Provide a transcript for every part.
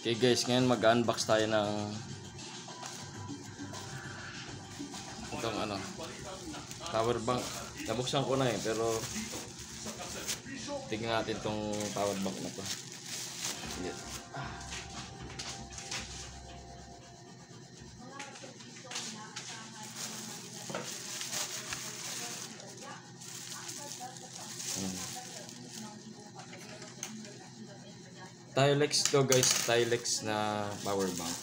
Okay guys, ngayon mag-unbox tayo ng itong power bank. Nabuksan ko na pero tignan natin itong power bank na to. Yes. Tilex to guys, Tilex na power bank.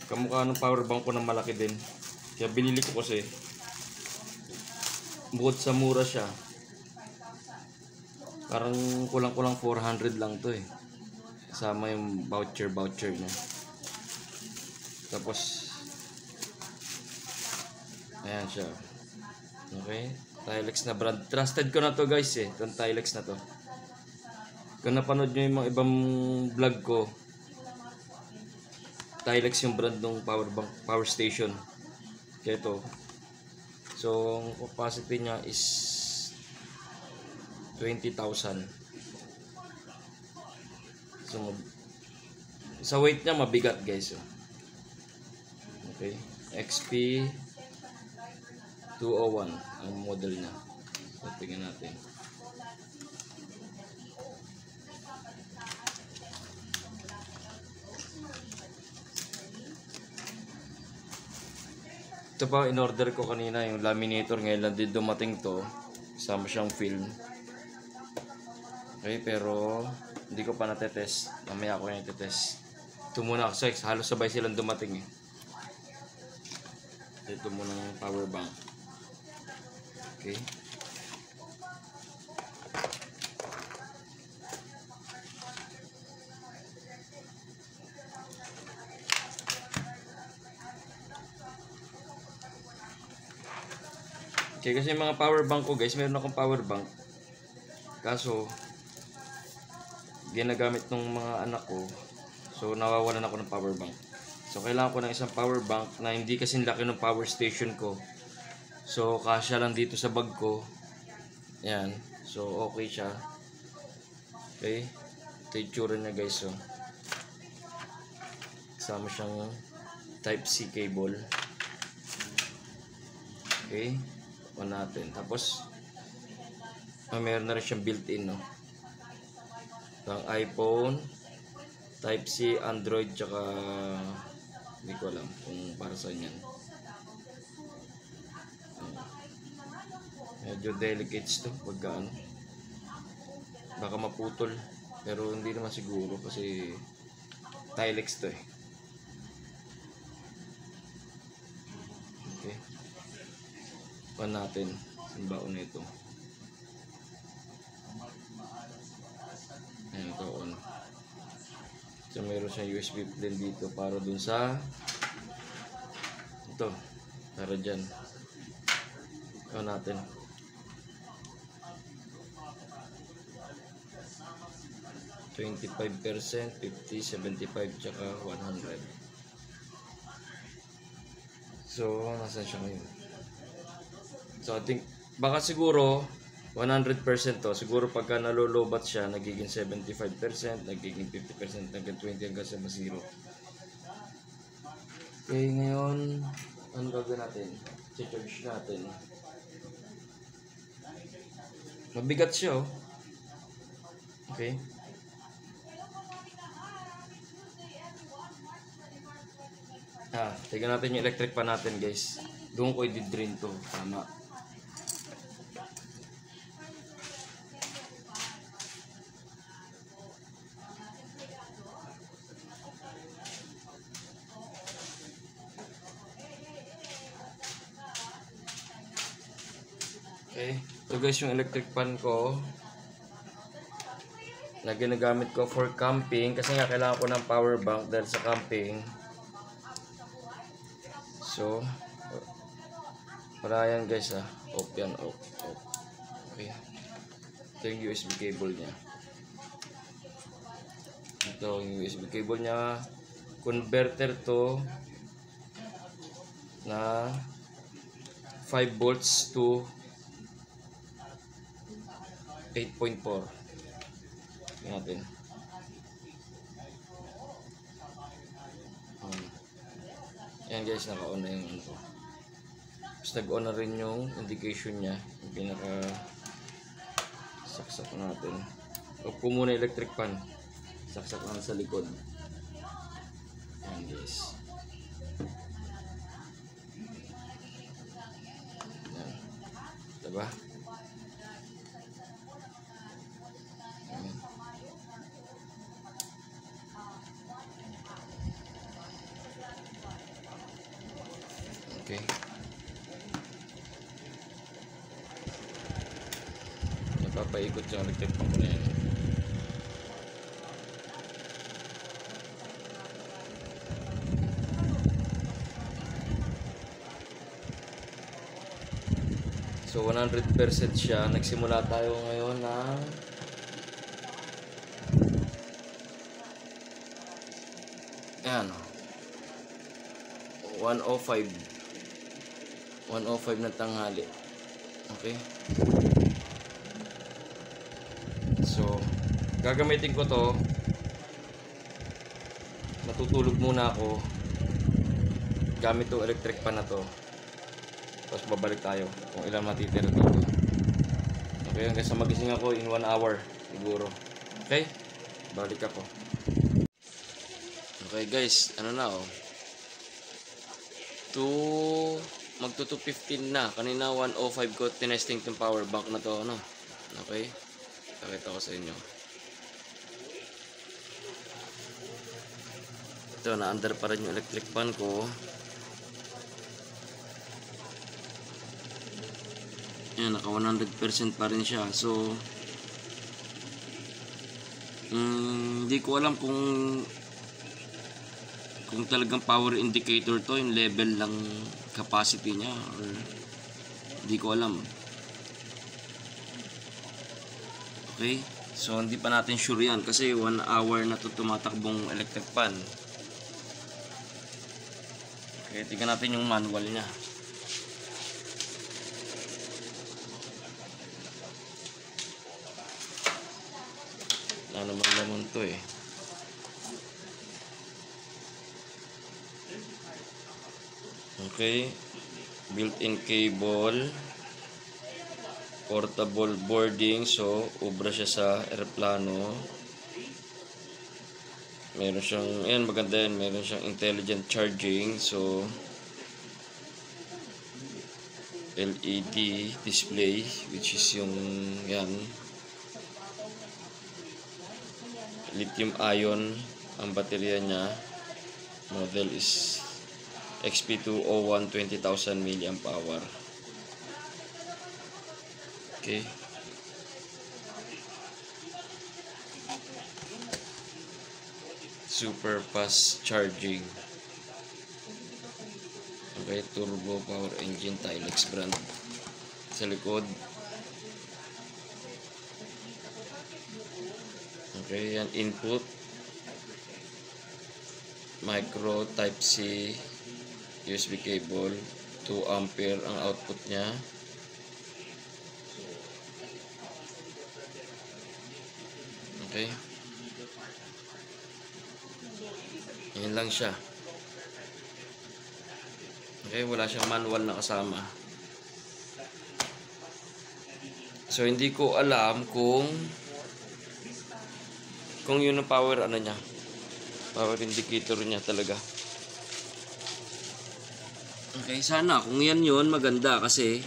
Kamukha ng power bank ko na malaki din. Kaya binili ko kasi bukod sa mura siya, parang kulang-kulang 400 lang to eh. Kasama yung voucher niya. Tapos ayan siya. Okay, Tilex na brand. Trusted ko na to guys eh, itong Tilex na to. Kung napanood nyo yung mga ibang vlog ko, Tilex yung brand ng power station. Kaya ito. So, ang capacity niya is 20,000. So, sa weight niya mabigat guys. Okay. XP 201 ang model niya. So, tingnan natin. Ito pa, in-order ko kanina yung laminator. Ngayon lang din dumating to. Kasama siyang film. Okay, pero hindi ko pa natetest. Mamaya ko yung itetest. Ito muna kasi halos sabay silang dumating eh. Ito muna yung power bank. Okay. Okay, kasi yung mga power bank ko guys, meron akong power bank. Kaso, ginagamit ng mga anak ko. So, nawawalan ako ng power bank. So, kailangan ko ng isang power bank na hindi kasing laki ng power station ko. So, kasya lang dito sa bag ko. Ayan. So, okay siya. Okay. Ito yung tsura niya guys. So, kasama siyang Type-C cable. Okay. On natin. Tapos meron na rin siyang built-in pang iPhone, Type-C, Android, tsaka hindi ko alam kung para saan yan. Medyo delicate to pagka baka maputol, pero hindi naman siguro kasi Tilex to eh. Okay, pan natin yung baon nito. Ayan, ito on. So mayroon siyang USB din dito para dun sa ito, para dyan. Ito natin. %, 50, 75, tsaka 100. So, nasan siya ngayon? So, I think, baka siguro 100% to. Siguro pagka nalulubat siya, nagiging 75%, nagiging 50%, hanggang 20, hanggang sa 0. Okay, ngayon, ano gagawin natin? I-charge natin. Mabigat siya, oh. Okay. Tignan natin yung electric pan natin, guys. Doon ko i-drain to. Tama. Okay. So guys, yung electric pan ko na ginagamit ko for camping kasi nga kailangan ko ng power bank dahil sa camping. So, para yan guys off yan, off. Okay. Ito yung USB cable niya. Ito yung USB cable niya. Converter to na 5 volts to 8.4. Tingnan natin. Yan guys, naka-on na yung ano ko. Tapos nag-on na rin yung indication niya. Yung pinaka saksak natin. Off ko muna electric fan. Saksak lang sa likod. Yan guys. Yan. Diba? Yan. Okay. Napapaikot yung electric fan ko na yan. So 100% siya. Nagsimula tayo ngayon ng ayan, 105 na tanghali. Okay, so gagamitin ko to. Matutulog muna ako gamit to electric pan na to. Tapos babalik tayo kung ilang matitira dito. Okay, hanggang sa magising ako in 1 hour siguro. Okay, balik ako. Okay guys, ano na oh, magto 215 na. Kanina 105 ko tinesting tong power bank na to, ano. Okay, pakita ko sa inyo. Ito, na-under pa rin yung electric fan ko. Yan, naka 100% pa rin siya. So hindi ko alam kung talagang power indicator to, yung level lang capacity niya, or hindi ko alam. Okay, so hindi pa natin sure yan kasi 1 hour na to tumatakbong electric fan. Okay, tingnan natin yung manual niya. Ano naman to eh. Okay, built-in cable, portable boarding, so ubra siya sa eroplano. Meron siyang, ayan, maganda yan, meron siyang intelligent charging, so LED display, which is yung yan, lithium ion ang baterya niya. Model is XP201 20,000 mAh. Okay, super fast charging. Okay, turbo power engine, Tilex brand sa likod. Okay, yan input, micro type C USB cable, 2 ampere ang output niya. Okay, yan lang siya. Okay, wala siyang manual na kasama. So hindi ko alam kung yun ang power ano niya, power indicator niya talaga. Okay, sana kung yan yun maganda kasi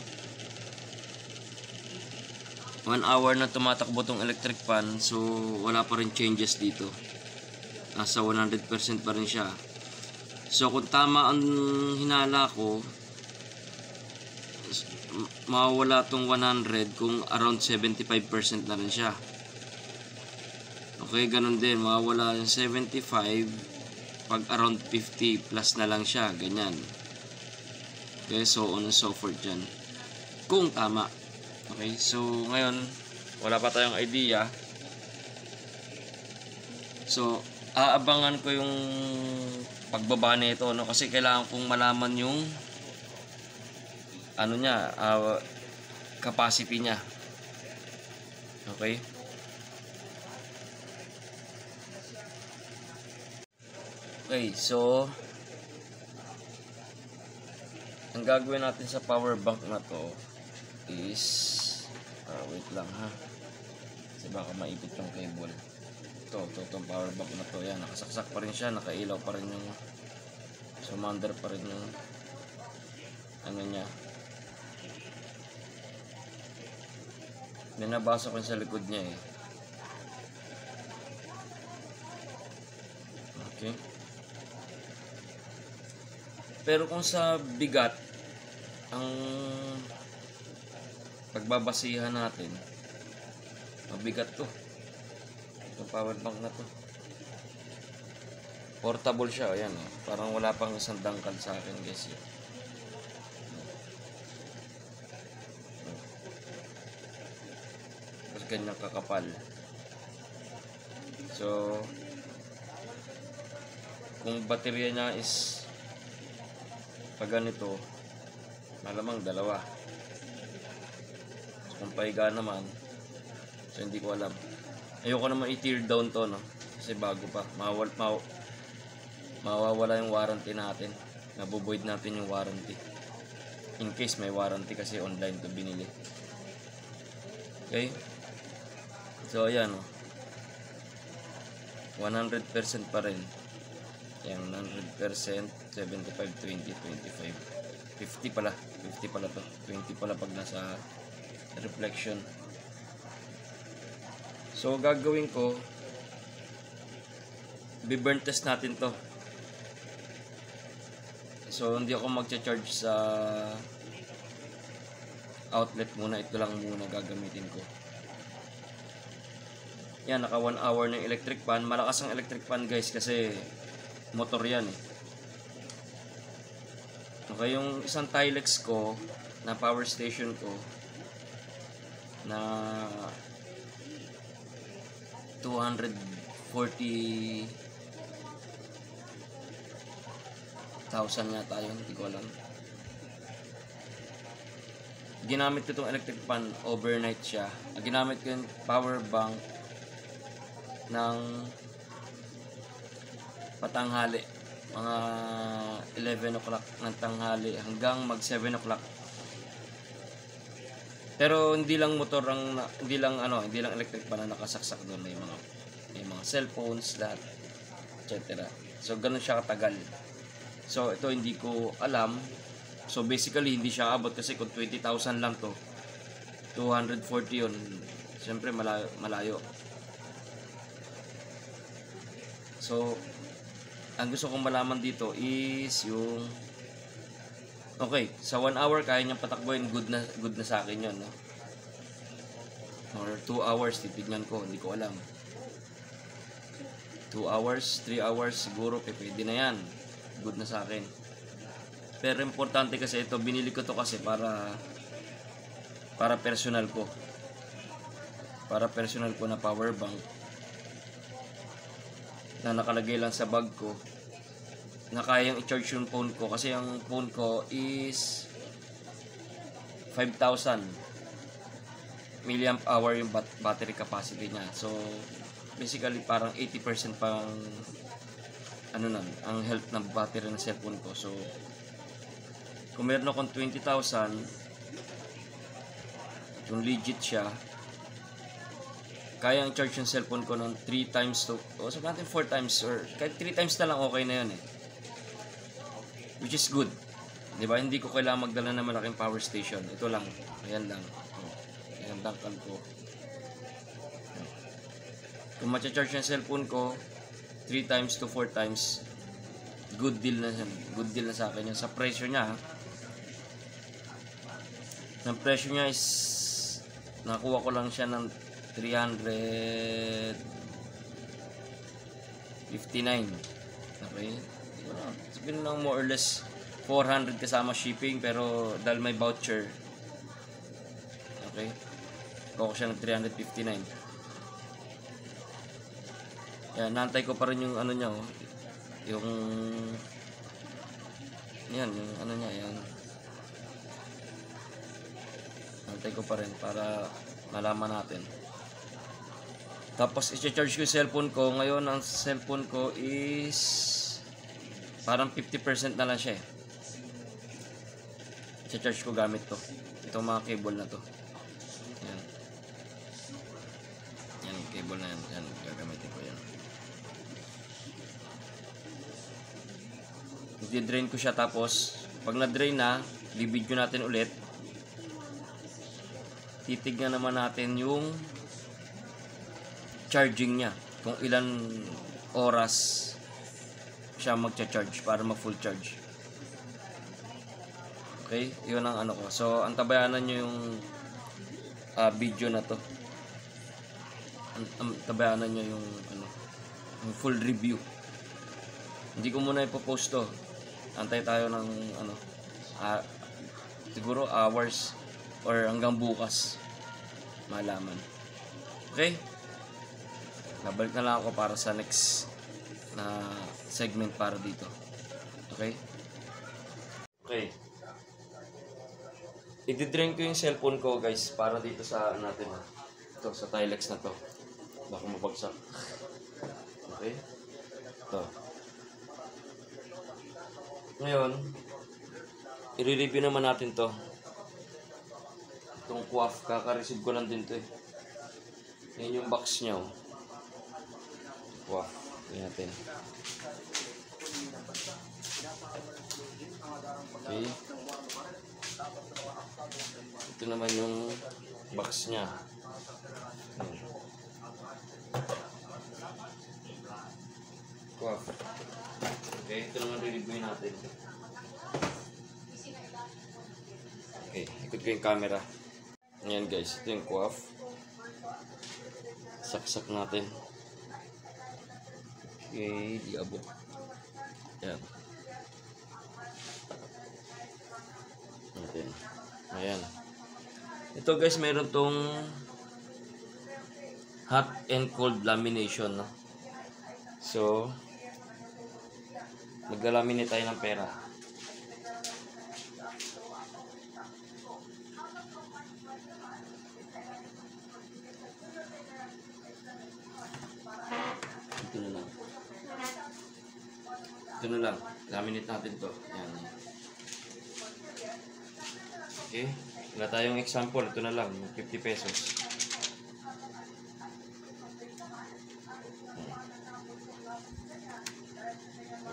1 hour na tumatakbo tong electric fan, so wala pa rin changes dito. Nasa 100% pa rin siya. So kung tama ang hinala ko, mawawala tong 100 kung around 75% na rin siya. Okay, ganun din, mawawala yung 75 pag around 50 plus na lang siya, ganyan. Okay, so on and so forth dyan, kung tama. Okay, so ngayon wala pa tayong idea. So aabangan ko yung pagbaba nito, no, kasi kailangan kong malaman yung ano niya, capacity niya. Okay, okay, so ang gagawin natin sa power bank na to is wait lang ha, kasi baka maipit yung cable. Itong power bank na to, yan, nakasaksak pa rin siya, nakailaw pa rin yung sumander pa rin yung ano niya. May nabasa ko sa likod niya eh. Okay. Pero kung sa bigat ang pagbabasihan natin, mabigat to. Itong power bank na to. Portable siya, ayan oh. Parang wala pang isang dangkal sa akin, guys. Tapos ganyang kakapal. So, kung baterya niya is pag ganito, malamang dalawa. So, kung paiga naman, so hindi ko alam. Ayoko naman i-tear down to, no? Kasi bago pa, mawawala yung warranty natin. Nabuvoid natin yung warranty. In case may warranty, kasi online to binili. Okay? So ayan, oh. 100% pa rin. Yan, 100%, 75, 20, 25. 50 pala to. 20 pala pag nasa reflection. So, gagawin ko, bi-burn test natin to. So, hindi ako magcha-charge sa outlet muna. Ito lang muna gagamitin ko. Yan, naka 1 hour ng electric fan. Malakas ang electric fan, guys, kasi motor yan eh. Okay, yung isang Tilex ko na power station ko na 240,000 yata yun, hindi ko alam. Ginamit ko itong electric fan, overnight siya. Ginamit ko yung power bank ng patanghali, mga 11 o'clock ng tanghali hanggang mag 7 o'clock. Pero hindi lang motor ang hindi lang electric pa na nakasaksak doon, may mga cellphones lahat, etc. So ganun siya katagal. So ito hindi ko alam. So basically hindi siya abot kasi kung 20,000 lang to, 240 yun. Siyempre malayo. So ang gusto kong malaman dito is yung okay, sa 1 hour kaya niyang patakbuhin, good na sa akin yun, no? Or 2 hours, titignan ko, hindi ko alam. 2 hours, 3 hours, siguro pwede na yan. Good na sa akin. Pero importante kasi ito, binili ko to kasi para personal ko. Para personal ko na power bank na nakalagay lang sa bag ko, na kayang i-charge yung phone ko, kasi yung phone ko is 5,000 milliamp hour yung battery capacity niya. So basically parang 80% pang ang health ng battery ng cellphone ko. So kung meron akong 20,000, yung legit siya, kaya ang charge yung cellphone ko ng 3 times to, sabihin natin 4 times, or kahit 3 times na lang okay na yun eh. Which is good. Diba? Hindi ko kailangan magdala ng malaking power station. Ito lang. Ayan lang. Ayan lang ko. Kung matcha-charge yung cellphone ko 3 times to 4 times, good deal na sa akin yun. Sa presyo niya, ang presyo niya is nakuha ko lang siya ng 359. Okay? Sabihin lang more or less 400 kasama shipping, pero dahil may voucher, okay, kuha ko siya ng 359. Yan, nantay ko pa rin yung ano niya, oh, yung yan, yung ano niya, yan, nantay ko pa rin para malaman natin. Tapos i-charge ko yung cellphone ko. Ngayon ang cellphone ko is parang 50% na lang siya eh. Charge ko gamit to. Itong mga cable na to. Yan. Yan, cable na yan. Yan, gagamitin ko yan. I-drain ko siya, tapos pag na-drain na, i-video natin ulit. Titignan naman natin yung charging niya. Kung ilan oras siya magcha-charge para ma-full charge. Okay, yun ang ano ko. So, antabayanan nyo yung video na to. Antabayanan nyo yung yung full review. Hindi ko muna ipopost to. Antay tayo ng siguro hours or hanggang bukas malaman. Okay? Babalik na lang ako para sa next na segment para dito. Okay? Okay. I-drain ko yung cellphone ko, guys, para dito sa natin. Ito, sa Tilex na to. Baka mabagsak. Okay? Ito. Ngayon, i-review naman natin to. Itong Quaff, kaka-receive ko lang din to eh. Yan yung box niya, oh. Quaff. Tingnan natin. Okay. Ito naman yung box niya. Quaff. Okay, ito naman re-review natin. Okay, ikot ko yung camera. Ayan guys, ito yung Quaff. Saksak natin. Okay, di abot. Ayan. Natin. Ayan. Ito guys, meron tong hot and cold lamination, no? So, magla-laminate tayo ng pera. Ito na lang. Ito na lang. Laminate natin to. Yan. Okay. Wala tayong example. Ito na lang. 50 pesos.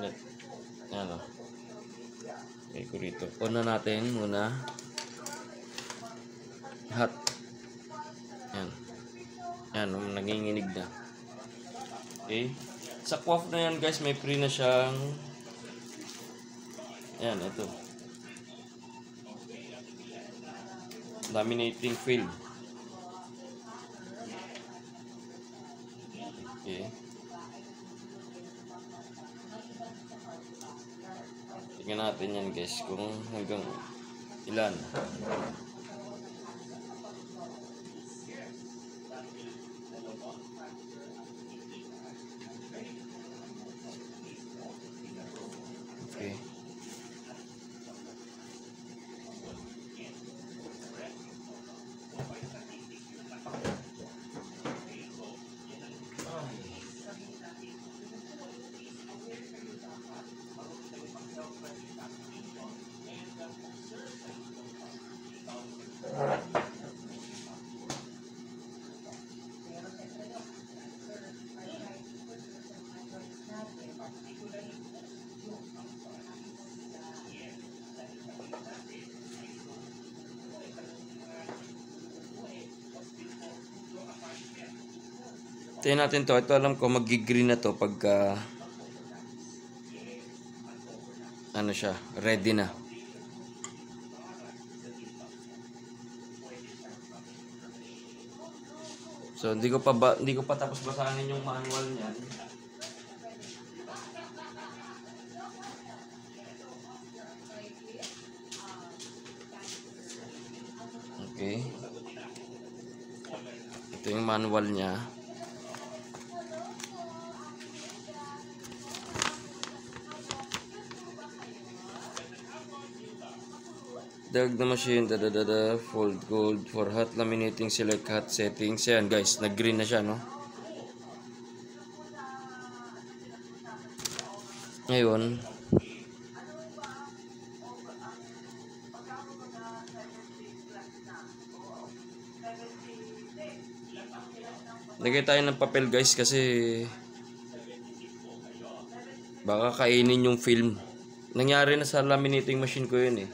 Ulit. Yan o. Okay ko rito. On na natin muna. Hot. Yan. Yan. Nanginginig na. Okay. Sa Quaff na yan guys, may free na siyang yan, ito. Laminating film. Okay. Tingnan natin yan guys kung hanggang ilan. Okay. Tingnan natin to. Ito alam ko mag-green na to pagka ano siya, ready na. So hindi ko pa tapos basahin yung manual niyan. Okay. Ito yung manual niya. Drag the machine, fold gold for hot laminating, select hot settings. Ayan guys, nag-green na siya, no? Ngayon, Lagay tayo ng papel guys kasi baka kainin yung film. Nangyari na sa laminating machine ko yun eh.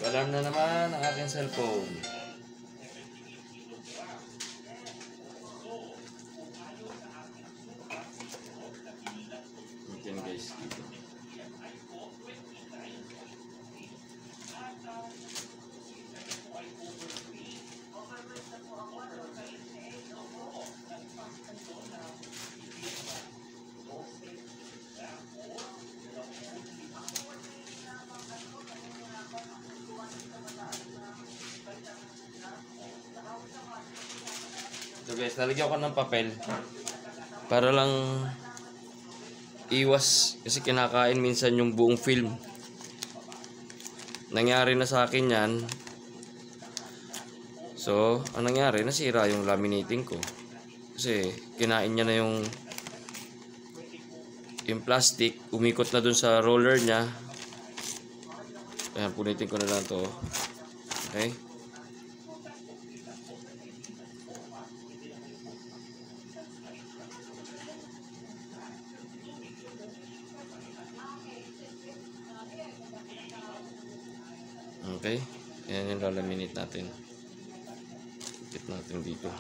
Nag-alarm na naman ang aking cellphone. Ito guys dito. So guys, lalagyan ko ng papel para lang iwas kasi kinakain minsan yung buong film. Nangyari na sa akin yan. So, ang nangyari, nasira yung laminating ko. Kasi kinain niya na yung plastic, umikot na dun sa roller niya. Ayan, punitin ko na lang to. Okay? Okay, yan yung lalaminate natin. Ikit natin dito.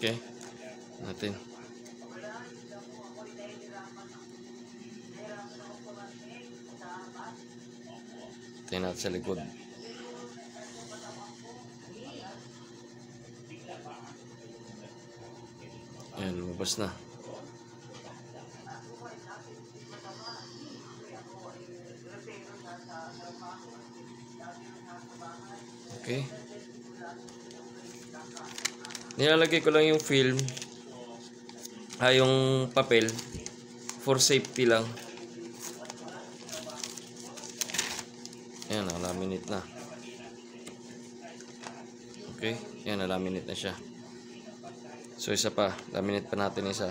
Okay, natin. Tingnan natin sa likod. Ayan, lumabas na. Okay. Nilalagay ko lang yung film, yung papel for safety lang. Ayan, nakalaminate na. Okay, ayan, nalaminate na siya. So isa pa, laminate pa natin isa.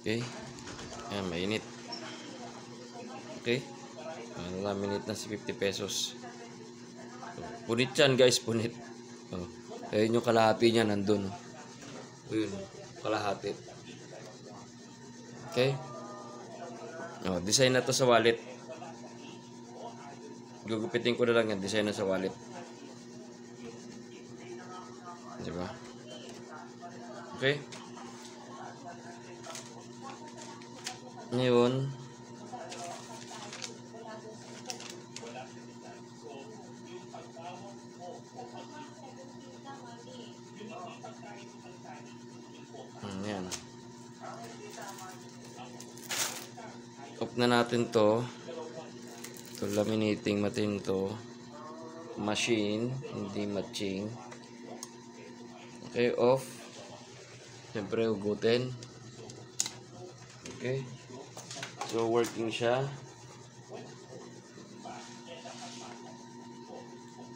Okay, ayan, mainit. Okay, laminate na si 50 pesos. Punit yan guys, punit. Ayun yung kalahati niya nandun. Ayun, kalahati. Okay. Design na to sa wallet. Gugupitin ko na lang yan, design na sa wallet. Diba? Okay. Ngayon, yan. Off na natin to. Ito laminating matin to. Machine, hindi matching. Okay, off. Siyempre, hugutin. Okay. So, working siya.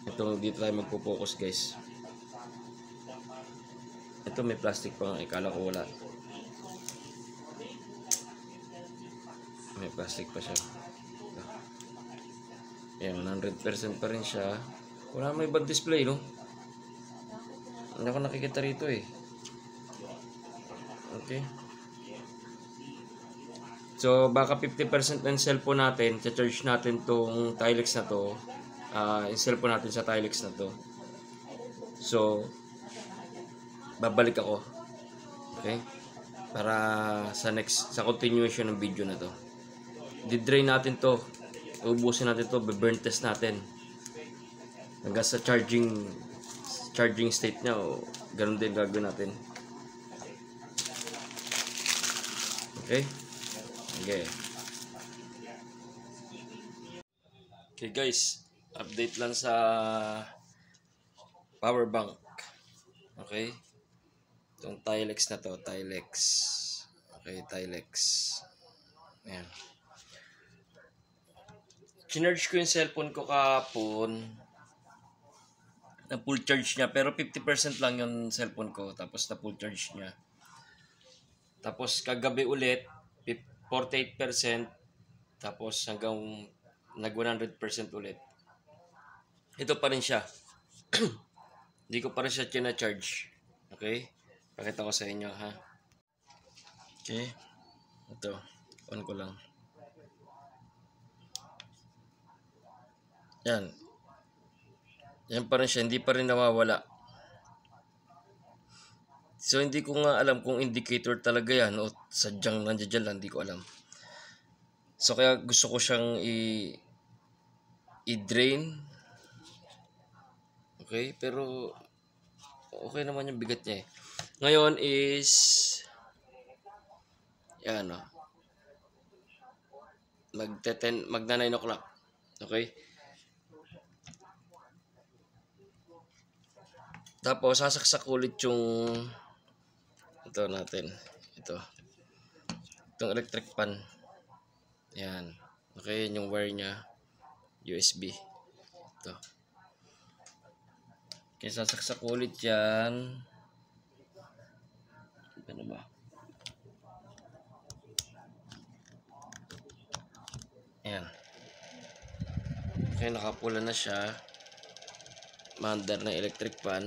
Ito, dito tayo magpo-focus guys. Ito may plastic pa. Ikala ko wala. May plastic pa siya. Ayan, 100% pa rin siya. Wala may ibang display, no? Hindi ako nakikita rito eh. Okay. So, baka 50% ng cellphone natin, charge natin tong Tilex na to. Yung cellphone natin sa Tilex na to. So, babalik ako. Okay? Para sa continuation ng video na to. Di-drain natin to. Ubusin natin to, burn test natin. Hanggang sa charging state niya, o ganun din gagawin natin. Okay? Okay. Okay guys, update lang sa power bank. Okay? Itong Tilex na to, Tilex. Okay, Tilex. Ayan. Chinarge ko yung cellphone ko kahapon. Na full charge niya, pero 50% lang yung cellphone ko. Tapos na full charge niya. Tapos kagabi ulit, 48%. Tapos hanggang nag 100% ulit. Ito pa rin siya. Hindi ko pa rin siya china-charge. Okay? Pakita ko sa inyo ha. Okay. Ito. On ko lang. Yan. Yan pa rin siya. Hindi pa rin nawawala. So hindi ko nga alam kung indicator talaga yan o sadyang nandiyan lang. Hindi ko alam. So kaya gusto ko siyang i-drain. Okay? Pero okay naman yung bigat niya eh. Ngayon is yan o. Magna 9 o'clock. Okay? Tapos sasaksak ulit yung ito natin. Itong electric pan. Yan. Okay, yung wire niya USB. Ito. Okay, sasaksak ulit yan. Ano ba? Ayan. Okay, nakapula na siya. Maandar na electric pan.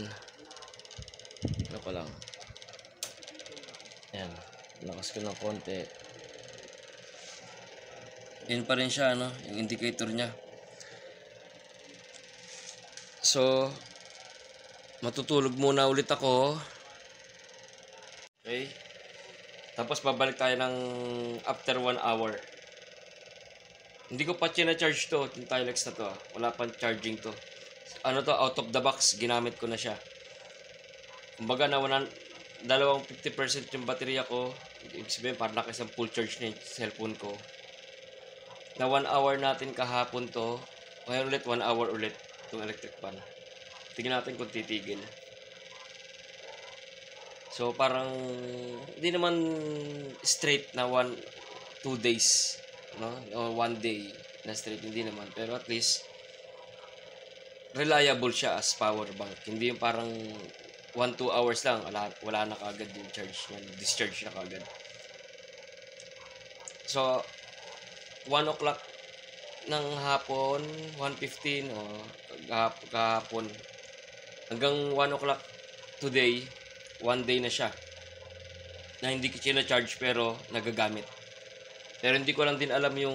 Ano ko lang. Ayan. Lakas ko ng konti. Yun pa rin siya, no? Yung indicator niya. So, matutulog muna ulit ako. Okay? Tapos babalik tayo ng after 1 hour. Hindi ko pa china-charge to, yung Tilex na to. Wala pang charging to. Ano to, out of the box, ginamit ko na siya. Kumbaga na 50% yung baterya ko. Ibig sabihin, parang nakisang full charge na yung cellphone ko. Na 1 hour natin kahapon to. Ngayon ulit, 1 hour ulit itong electric pan. Tingnan natin kung titigil. So parang hindi naman straight na 2 days, no? O 1 day na straight, hindi naman. Pero at least reliable siya as power bank. Hindi yung parang 1-2 hours lang wala na kagad yung charge niya, discharge na kagad. So 1 o'clock ng hapon, 1:15 o kahapon hanggang 1 o'clock today, 1 day na siya na hindi ko china-charge pero nagagamit. Pero hindi ko lang din alam yung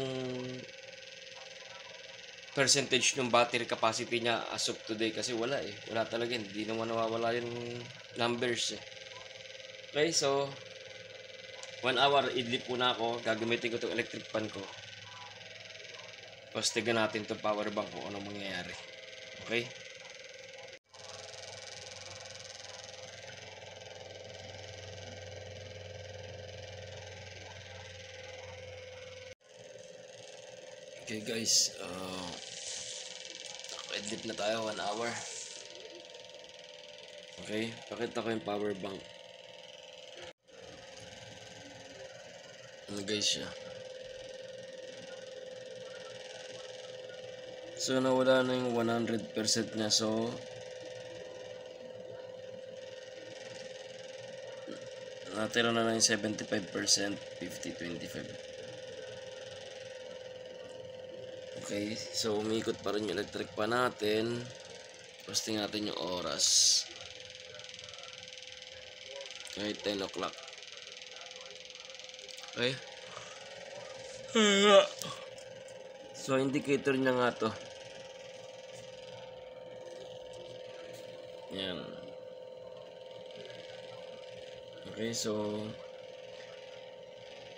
percentage ng battery capacity niya as of today kasi wala eh. Wala talaga. Hindi naman nawawala yung numbers eh. Okay, so 1 hour idlip muna ako. Gagamitin ko itong electric pan ko. Tapos tignan natin itong power bank kung anong mangyayari. Okay? Okay guys, idlip na tayo 1 hour. Okay, pakita ko yung power bank. Ano guys siya. So nawala na yung 100% niya. So natira na yung 75%, 50-25. Okay, so umikot pa rin yung electric pa natin. Posting natin yung oras. Okay, 10 o'clock. Okay. So indicator niya nga to. Yan. Okay, so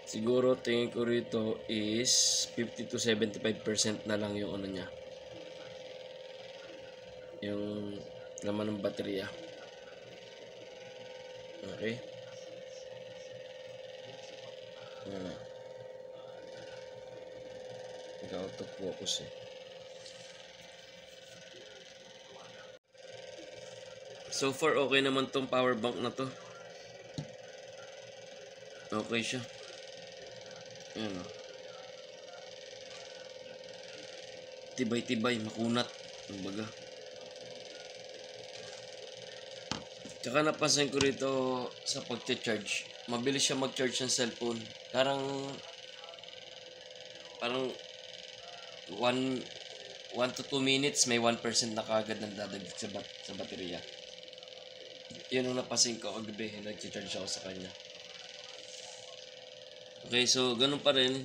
siguro tingin ko rito is 50-75% na lang yung ano niya. Yung laman ng baterya. Okay. Ayan. Nag-out of focus eh. So far, okay naman tong power bank na to. Okay siya. Ayan o. Tibay-tibay, makunat. Kumbaga. Tsaka napansin ko rito sa pag-charge, mabilis siya mag-charge ng cellphone. Parang 1 to 2 minutes, may 1% na kagad ng dadagdag sa baterya. Yun ang napansin ko kagabi, nag-charge ako sa kanya. Okay, so ganun pa rin.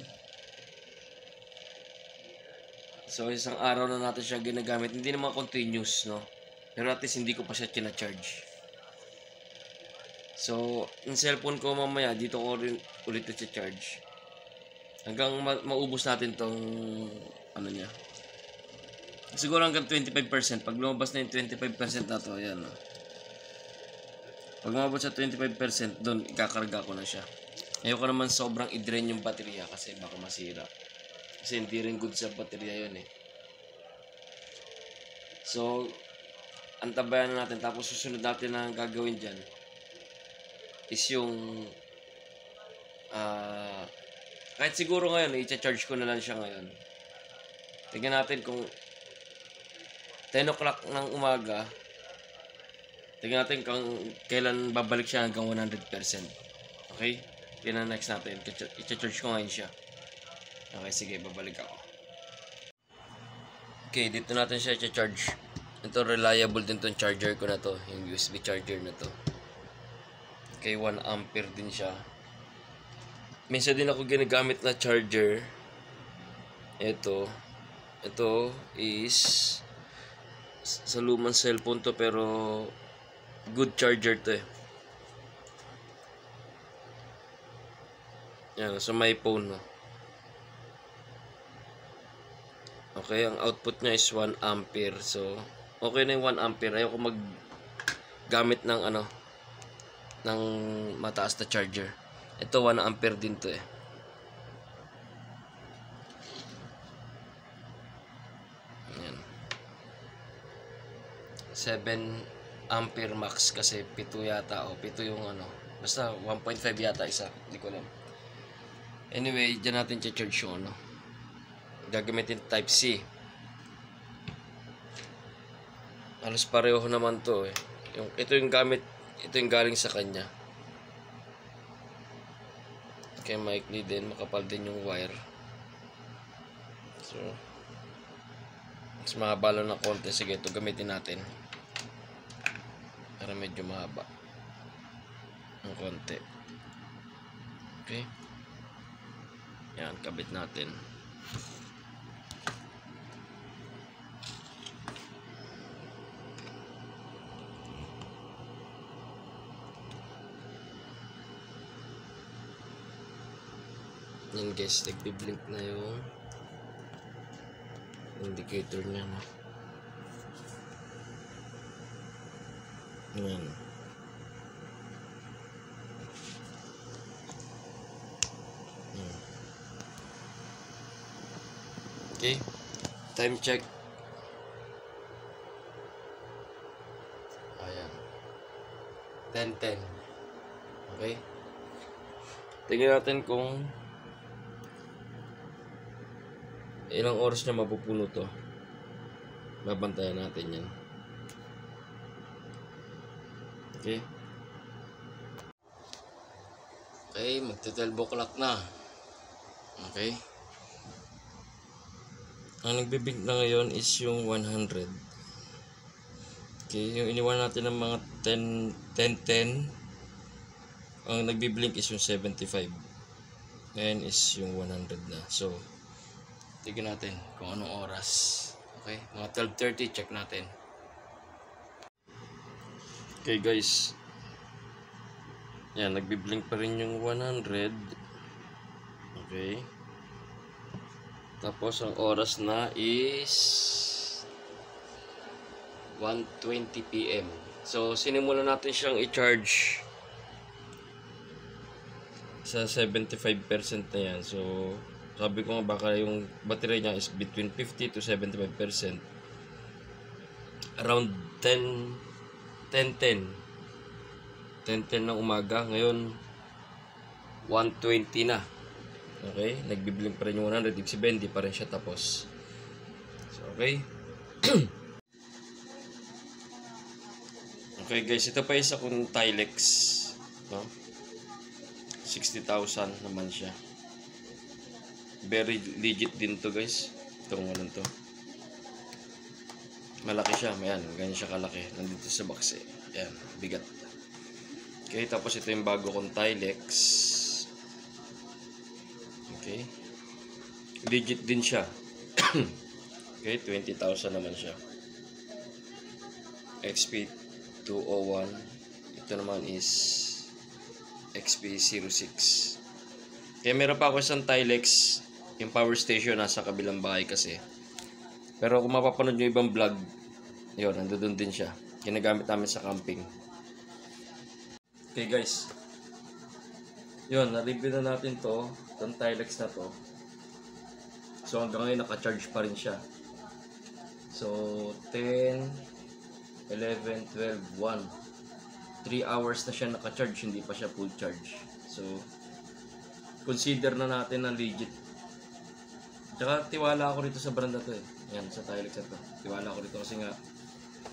So isang araw na natin siya ginagamit, hindi naman continuous, no? Pero at least hindi ko pa siya kina-charge. So, yung cellphone ko mamaya, dito ko rin ulit i-charge. Hanggang maubos natin tong ano niya. Siguro hanggang 25%. Pag lumabas na yung 25% na to, ayan. Pag lumabas sa 25%, doon ikakarga ko na siya. Ayoko naman sobrang i-drain yung baterya kasi baka masira. Kasi hindi rin good sa baterya yun eh. So, antabayan na natin. Tapos susunod natin na gagawin dyan is yung kahit siguro ngayon i-charge ko na lang siya ngayon. Tingnan natin kung 10 o'clock ng umaga, tingnan natin kung kailan babalik siya hanggang 100%. Okay? Yan ang next natin. I-charge ko ngayon siya. Okay, sige, babalik ako. Okay, dito natin siya i-charge. Ito, reliable din tong charger ko na to, yung USB charger na to. Okay, 1 ampere din siya. Minsan din ako ginagamit na charger. Ito is sa lumang cellphone to, pero good charger to eh. Yan, so may phone no. Okay, ang output niya is 1 ampere. So, okay na yung 1 ampere. Ayoko gamit ng ng mataas na charger. Ito 1 ampere din to eh. Ayan. 7 ampere max kasi 7 yata o 7 yung basta 1.5 yata isa, hindi ko alam. Anyway, dyan natin i-charge yung gagamitin type C. Halos pareho naman to eh. Ito yung galing sa kanya. Okay, maikli din, makapal din yung wire. So, mas mahaba lang ng konti. Sige, ito gamitin natin. Para medyo mahaba ng konti. Okay. Yan, kabit natin. Yan guys, nagbi-blink na yung indicator niya no? Yan. Okay, time check. Ayan, 10:10. Okay, tingnan natin kung ilang oras niya mapupuno to. Babantayan natin yan. Okay. Okay, magte-12 o'clock na. Okay. Ang nagbibig na ngayon is yung 100. Okay, yung iniwan natin ng mga 10:10. Ang nagbiblink is yung 75. Ngayon is yung 100 na. So, tignan natin kung anong oras. Okay, mga 12:30, check natin. Okay guys. Yan, nagbi-blink pa rin yung 100. Okay. Tapos ang oras na is 1:20 PM. So, sinimulan natin siyang i-charge nasa 75% na yan. So, sabi ko nga baka yung battery niya is between 50 to 75%. Around 10:10 ng umaga. Ngayon, 1:20 na. Okay? Nagbiblink pa rin yung 100. Ibig sabihin, hindi pa rin siya tapos. So, okay? Okay guys, ito pa isa kong Tilex. No? 60,000 naman siya. Very legit din to guys. Itong ano to. Malaki siya. Ayan, ganyan siya kalaki. Nandito sa box eh. Ayan, bigat. Okay, tapos ito yung bago kong Tilex. Okay. Legit din siya. Okay, 20,000 naman siya. XP201. Ito naman is XP06. Kaya meron pa ako isang Tilex. Yung power station nasa kabilang bahay kasi. Pero kung mapapanood nyo ibang vlog, yun, nandoon din siya. Ginagamit namin sa camping. Okay guys. Yun, na-review na natin to. Itong Tilex na to. So hanggang ngayon naka-charge pa rin siya. So 10, 11, 12, 1. 3 hours na siya naka-charge, hindi pa siya full charge. So consider na natin na legit. Tsaka tiwala ako dito sa brand na to eh. Yan, sa Tilex na to. Tiwala ako dito kasi nga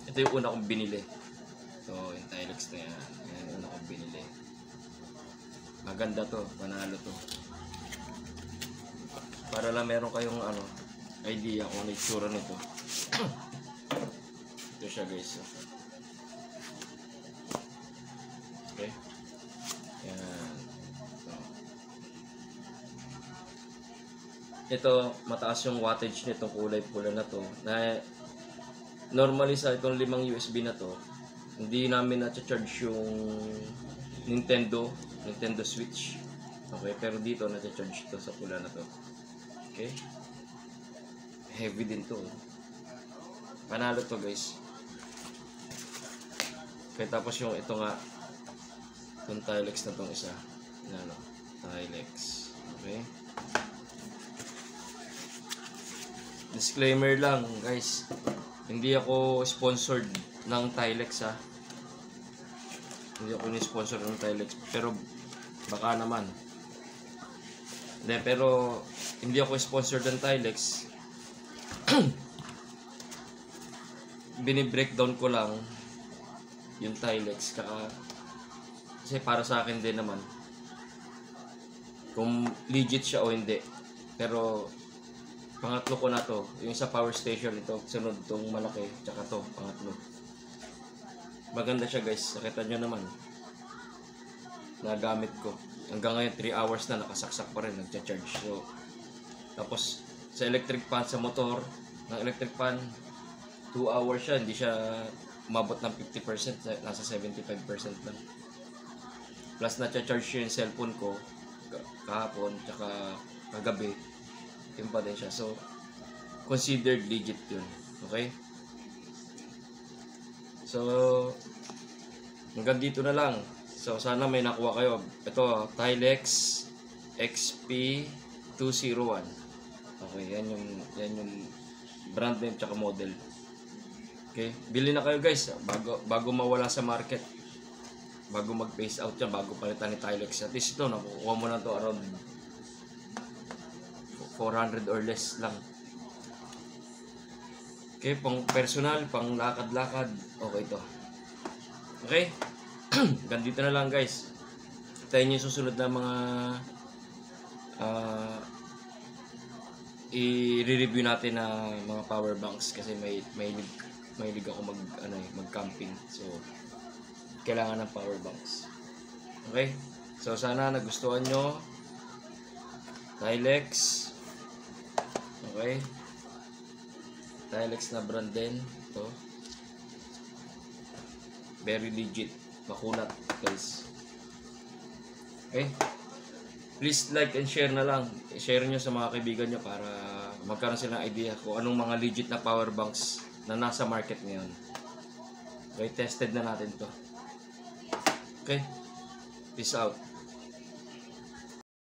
ito yung una kong binili. So yung Tilex na yan. Yan yung una kong binili. Maganda to, panalo to. Para lang meron kayong ano, idea kung ano itsura nito. Ito siya guys. Okay. Yan. Ito, mataas yung wattage nitong kulay pula na to. Na normally sa itong 5 USB na to, hindi namin na-charge yung Nintendo Switch. Okay, pero dito na-charge ito sa pula na to. Okay. Heavy din to. Panalo to guys. Okay, tapos yung ito nga, itong Tilex na tong isa. Ano, Tilex. Okay. Disclaimer lang guys, hindi ako sponsored ng Tilex ha. Hindi ako ni-sponsor ng Tilex, pero baka naman. Hindi, pero hindi ako sponsored ng Tilex. Bini-breakdown ko lang yung Tilex kasi para sa akin din naman kung legit siya o hindi. Pero pangatlo ko na to, yung sa power station ito, sunod tong malaki, tsaka to, pangatlo. Maganda siya guys, nakita nyo naman. Nagamit ko. Hanggang ngayon 3 hours na nakasaksak pa rin, nagcha-charge. So, tapos sa electric fan sa motor, ng electric fan 2 hours siya, hindi siya umabot ng 50%, nasa 75% lang. Plus na-charge yung cellphone ko kahapon, tsaka kagabi. Yun pa din siya. So, considered legit yun. Okay? So, hanggang dito na lang. So, sana may nakuha kayo. Ito, Tilex XP201. Okay, yan yung brand name tsaka model. Okay, bili na kayo guys bago mawala sa market. Bago mag-phase out yan, bago palitan ni Tilex. At least ito, nakukuha mo na to around 400 or less lang. Okay, pang personal, pang lakad-lakad, okay to. Okay? Ganito na lang guys. Tayo yung susunod na mga i-review natin na mga power banks kasi may ako mag-camping. So, kailangan ng power banks. Okay? So, sana nagustuhan nyo. Tilex. Okay? Tilex na brand din. Ito. Very legit. Makunat, guys. Okay? Please like and share na lang. I-share nyo sa mga kaibigan nyo para magkaroon sila ng idea kung anong mga legit na power banks na nasa market ngayon. Okay? Tested na natin to. Okay? Peace out.